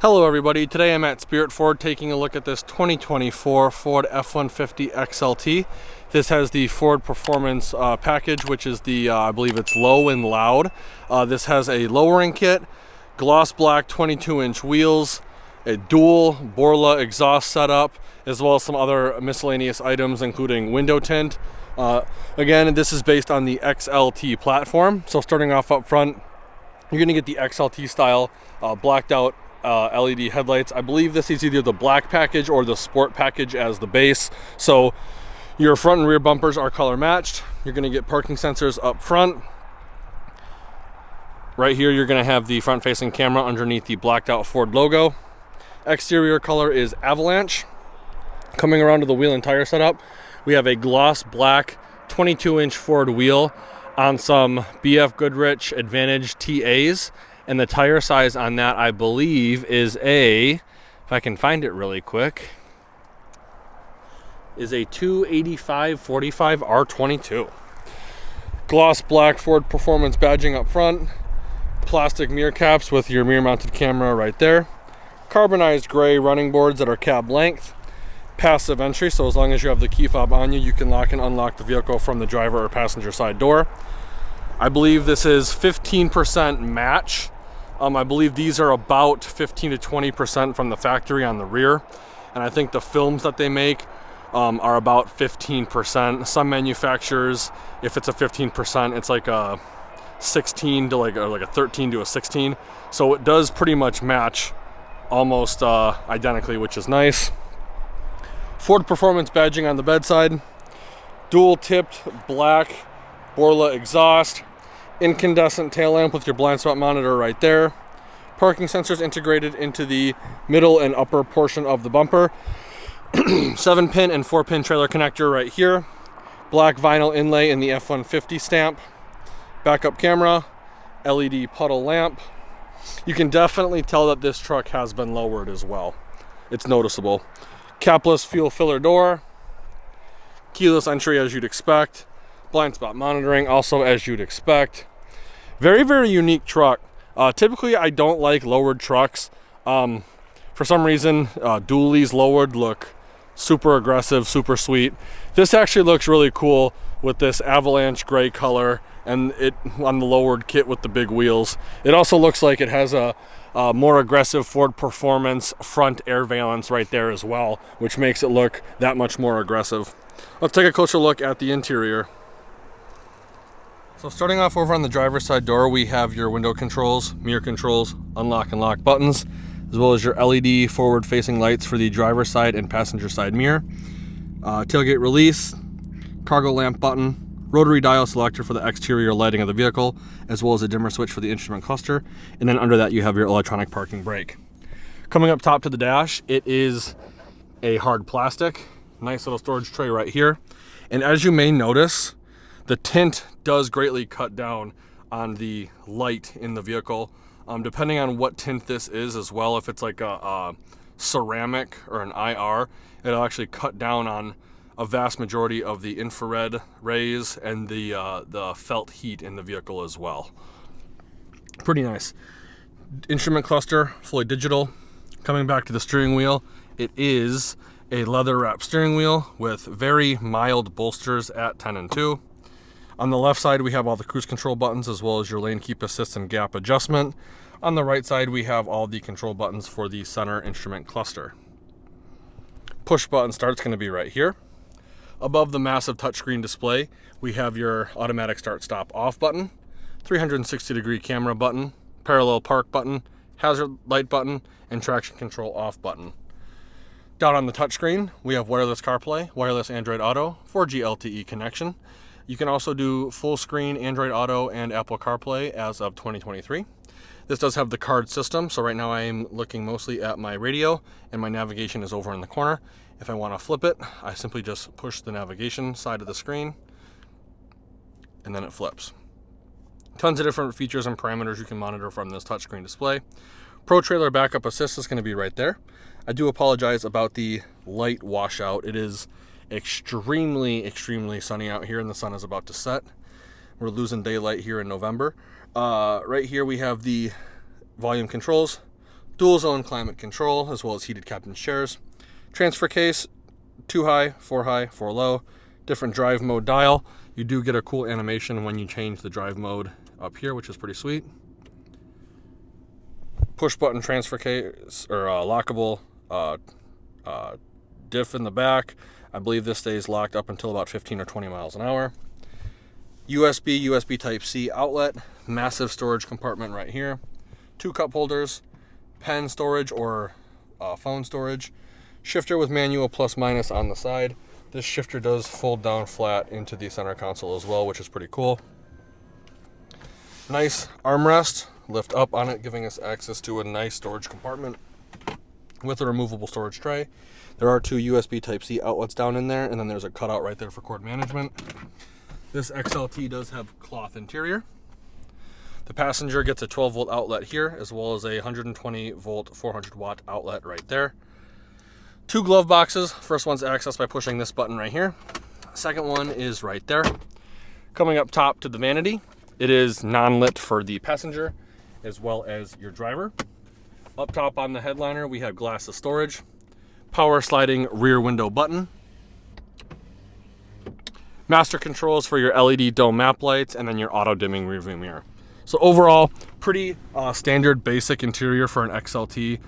Hello everybody, today I'm at Spirit Ford taking a look at this 2024 Ford F-150 XLT. This has the Ford Performance package, which is the, I believe it's low and loud. This has a lowering kit, gloss black 22-inch wheels, a dual Borla exhaust setup, as well as some other miscellaneous items including window tint. Again, this is based on the XLT platform. So starting off up front, you're going to get the XLT style blacked out LED headlights. I believe this is either the black package or the sport package as the base. So your front and rear bumpers are color matched. You're going to get parking sensors up front. Right here you're going to have the front facing camera underneath the blacked out Ford logo. Exterior color is Avalanche. Coming around to the wheel and tire setup, we have a gloss black 22-inch Ford wheel on some BF Goodrich Advantage TAs. And the tire size on that, I believe, is if I can find it really quick, is a 285/45 R22. Gloss black Ford Performance badging up front. Plastic mirror caps with your mirror mounted camera right there. Carbonized gray running boards that are cab length. Passive entry, so as long as you have the key fob on you, you can lock and unlock the vehicle from the driver or passenger side door. I believe this is 15% match. I believe these are about 15 to 20% from the factory on the rear. And I think the films that they make are about 15%. Some manufacturers, if it's a 15%, it's like a 16 to like a 13 to a 16. So it does pretty much match almost identically, which is nice. Ford Performance badging on the bedside. Dual tipped black Borla exhaust. Incandescent tail lamp with your blind spot monitor right there. Parking sensors integrated into the middle and upper portion of the bumper. 7-pin and 4-pin trailer connector right here. Black vinyl inlay in the F-150 stamp. Backup camera. LED puddle lamp. You can definitely tell that this truck has been lowered as well. It's noticeable. Capless fuel filler door. Keyless entry as you'd expect. Blind spot monitoring also as you'd expect. Very, very unique truck. Typically I don't like lowered trucks. For some reason dualies lowered look super aggressive, super sweet. This actually looks really cool with this Avalanche gray color and it on the lowered kit with the big wheels. It also looks like it has a more aggressive Ford Performance front air valance right there as well, which makes it look that much more aggressive. Let's take a closer look at the interior. So starting off over on the driver's side door, we have your window controls, mirror controls, unlock and lock buttons, as well as your LED forward-facing lights for the driver's side and passenger side mirror. Tailgate release, cargo lamp button, rotary dial selector for the exterior lighting of the vehicle, as well as a dimmer switch for the instrument cluster. And then under that you have your electronic parking brake. Coming up top to the dash, it is a hard plastic. Nice little storage tray right here. And as you may notice, the tint does greatly cut down on the light in the vehicle. Depending on what tint this is as well, if it's like a ceramic or an IR, it'll actually cut down on a vast majority of the infrared rays and the felt heat in the vehicle as well. Pretty nice. Instrument cluster, fully digital. Coming back to the steering wheel, it is a leather wrap steering wheel with very mild bolsters at 10 and 2. On the left side, we have all the cruise control buttons as well as your lane keep assist and gap adjustment. On the right side, we have all the control buttons for the center instrument cluster. Push button start's going to be right here. Above the massive touchscreen display, we have your automatic start stop off button, 360-degree camera button, parallel park button, hazard light button, and traction control off button. Down on the touchscreen, we have wireless CarPlay, wireless Android Auto, 4G LTE connection. You can also do full screen Android Auto and Apple CarPlay as of 2023. This does have the card system, so right now I am looking mostly at my radio and my navigation is over in the corner. If I want to flip it, I simply just push the navigation side of the screen and then it flips. Tons of different features and parameters you can monitor from this touchscreen display. Pro Trailer Backup Assist is going to be right there. I do apologize about the light washout. It is extremely sunny out here and the sun is about to set. We're losing daylight here in November. Right here we have the volume controls, Dual zone climate control, as well as heated captain's chairs. Transfer case, 2 high, 4 low. Different drive mode dial. You do get a cool animation when you change the drive mode up here, which is pretty sweet. Push button transfer case, or lockable diff in the back. I believe this stays locked up until about 15 or 20 miles an hour. USB Type-C outlet, massive storage compartment right here. 2 cup holders, pen storage or phone storage. Shifter with manual plus minus on the side. This shifter does fold down flat into the center console as well, which is pretty cool. Nice armrest, lift up on it, giving us access to a nice storage compartment with a removable storage tray. There are 2 USB Type-C outlets down in there, and then there's a cutout right there for cord management. This XLT does have cloth interior. The passenger gets a 12 volt outlet here, as well as a 120 volt 400 watt outlet right there. 2 glove boxes. First one's accessed by pushing this button right here. Second one is right there. Coming up top to the vanity, it is non-lit for the passenger as well as your driver. Up top on the headliner, we have glasses storage, power sliding rear window button, master controls for your LED dome map lights, and then your auto dimming rear view mirror. So overall, pretty standard basic interior for an XLT.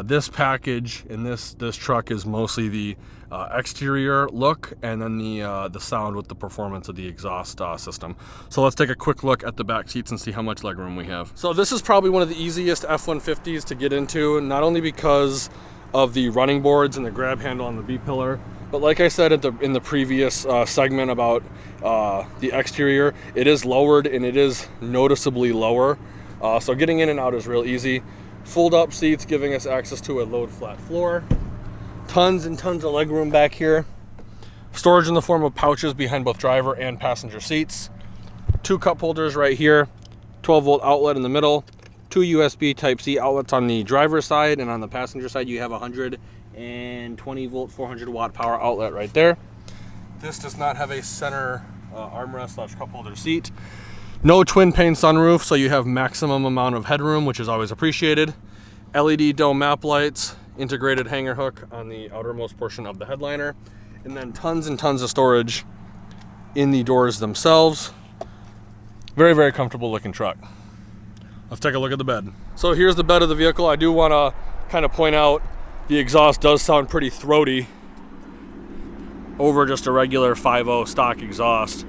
This package in this truck is mostly the exterior look, and then the sound with the performance of the exhaust system. So let's take a quick look at the back seats and see how much legroom we have. So this is probably one of the easiest F-150s to get into, not only because of the running boards and the grab handle on the B-pillar, but like I said in the previous segment about the exterior, it is lowered and it is noticeably lower. So getting in and out is real easy. Fold up seats giving us access to a load flat floor. Tons and tons of legroom back here. Storage in the form of pouches behind both driver and passenger seats. 2 cup holders right here. 12 volt outlet in the middle. 2 USB Type-C outlets on the driver's side, and on the passenger side you have a 120 volt 400 watt power outlet right there. This does not have a center armrest / cup holder seat. No twin pane sunroof, so you have maximum amount of headroom, which is always appreciated. LED dome map lights, integrated hanger hook on the outermost portion of the headliner, and then tons and tons of storage in the doors themselves. Very, very comfortable looking truck. Let's take a look at the bed. So here's the bed of the vehicle. I do want to kind of point out the exhaust does sound pretty throaty over just a regular 5.0 stock exhaust.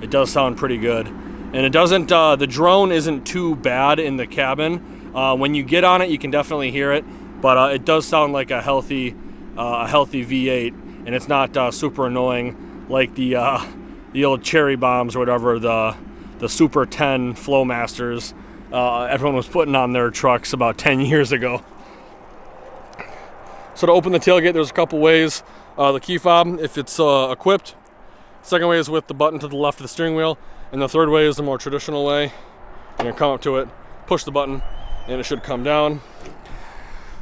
It does sound pretty good. And it doesn't, the drone isn't too bad in the cabin. When you get on it, you can definitely hear it, but it does sound like a healthy V8, and it's not super annoying like the old cherry bombs or whatever, the Super 10 Flowmasters everyone was putting on their trucks about 10 years ago. So to open the tailgate, there's a couple ways. The key fob, if it's equipped. Second way is with the button to the left of the steering wheel. And the third way is the more traditional way. You're gonna come up to it, push the button, and it should come down.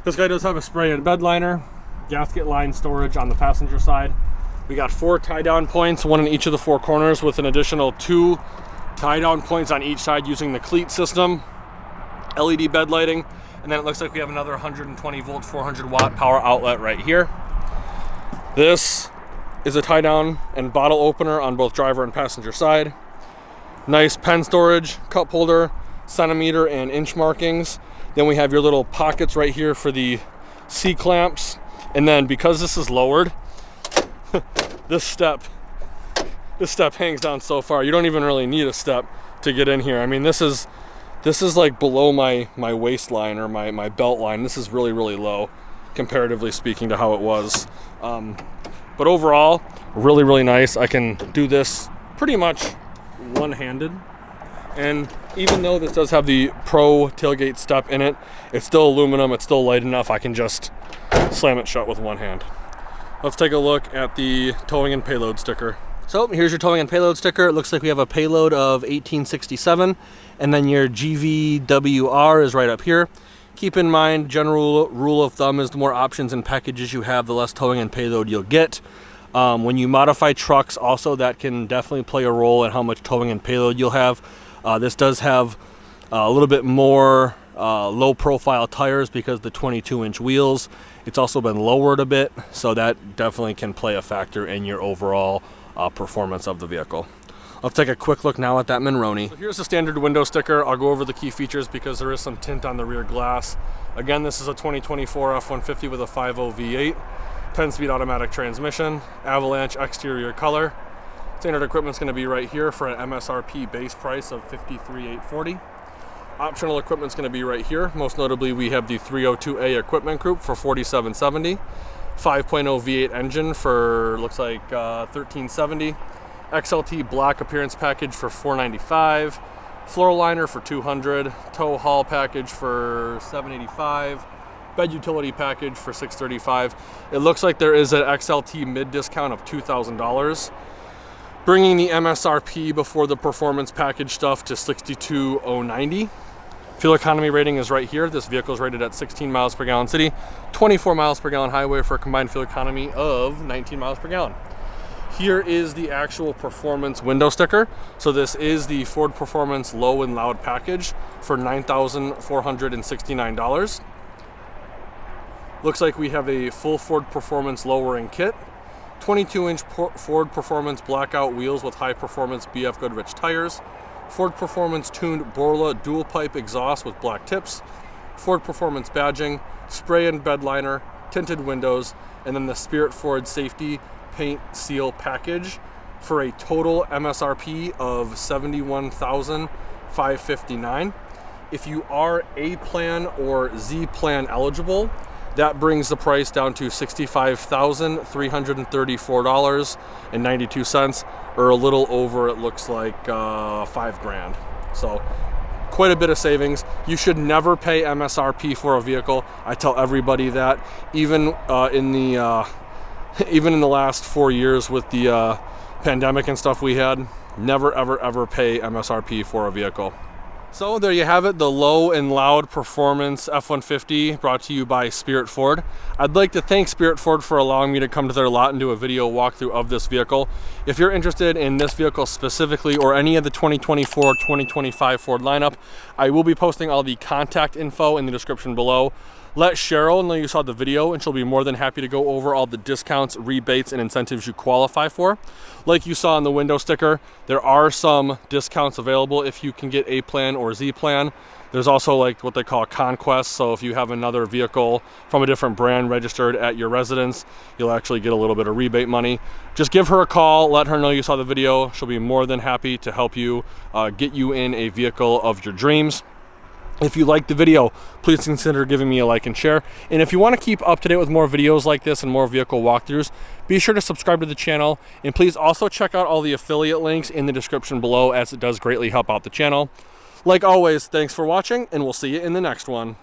This guy does have a spray-in bed liner, gasket line storage on the passenger side. We got 4 tie-down points, 1 in each of the 4 corners, with an additional 2 tie-down points on each side using the cleat system. LED bed lighting, and then it looks like we have another 120 volt 400 watt power outlet right here. This is a tie-down and bottle opener on both driver and passenger side. Nice pen storage, cup holder, centimeter and inch markings. Then we have your little pockets right here for the C-clamps. And then because this is lowered, this step hangs down so far. You don't even really need a step to get in here. I mean, this is like below my waistline or my belt line. This is really, really low comparatively speaking to how it was. But overall, really, really nice. I can do this pretty much one-handed, and even though this does have the Pro tailgate step in it, it's still aluminum, it's still light enough, I can just slam it shut with one hand. Let's take a look at the towing and payload sticker. So here's your towing and payload sticker. It looks like we have a payload of 1867, and then your GVWR is right up here. Keep in mind, general rule of thumb is the more options and packages you have, the less towing and payload you'll get. When you modify trucks, also that can definitely play a role in how much towing and payload you'll have. This does have a little bit more low profile tires because the 22-inch wheels. It's also been lowered a bit, so that definitely can play a factor in your overall performance of the vehicle. Let's take a quick look now at that Monroney. So here's the standard window sticker. I'll go over the key features because there is some tint on the rear glass. Again, this is a 2024 F-150 with a 5.0 V8, 10-speed automatic transmission, avalanche exterior color. Standard equipment's going to be right here for an MSRP base price of $53,840. Optional equipment's going to be right here. Most notably, we have the 302A equipment group for $47.70, 5.0 V8 engine for looks like $13.70. XLT black appearance package for $495, floor liner for $200, tow haul package for $785, bed utility package for $635. It looks like there is an XLT mid discount of $2,000, bringing the MSRP before the performance package stuff to $62,090. Fuel economy rating is right here. This vehicle is rated at 16 miles per gallon city, 24 miles per gallon highway for a combined fuel economy of 19 miles per gallon. Here is the actual performance window sticker. So this is the Ford Performance Low and Loud package for $9,469. Looks like we have a full Ford Performance lowering kit, 22-inch Ford Performance blackout wheels with high performance BF Goodrich tires, Ford Performance tuned Borla dual pipe exhaust with black tips, Ford Performance badging, spray and bed liner, tinted windows, and then the Spirit Ford safety paint seal package for a total MSRP of $71,559. If you are A plan or Z plan eligible, that brings the price down to $65,334.92, or a little over, it looks like $5,000. So quite a bit of savings. You should never pay MSRP for a vehicle. I tell everybody that, even in the last 4 years with the pandemic and stuff we had, never ever pay MSRP for a vehicle. So there you have it, the low and loud performance F-150 brought to you by Spirit Ford. I'd like to thank Spirit Ford for allowing me to come to their lot and do a video walkthrough of this vehicle. If you're interested in this vehicle specifically or any of the 2024-2025 Ford lineup, I will be posting all the contact info in the description below. Let Cheryl know you saw the video and she'll be more than happy to go over all the discounts, rebates, and incentives you qualify for. Like you saw on the window sticker, there are some discounts available if you can get A plan or Z plan. There's also like what they call conquest, so if you have another vehicle from a different brand registered at your residence, you'll actually get a little bit of rebate money. Just give her a call, let her know you saw the video. She'll be more than happy to help you get you in a vehicle of your dreams. If you liked the video, please consider giving me a like and share. And if you want to keep up to date with more videos like this and more vehicle walkthroughs, be sure to subscribe to the channel. And please also check out all the affiliate links in the description below, as it does greatly help out the channel. Like always, thanks for watching, and we'll see you in the next one.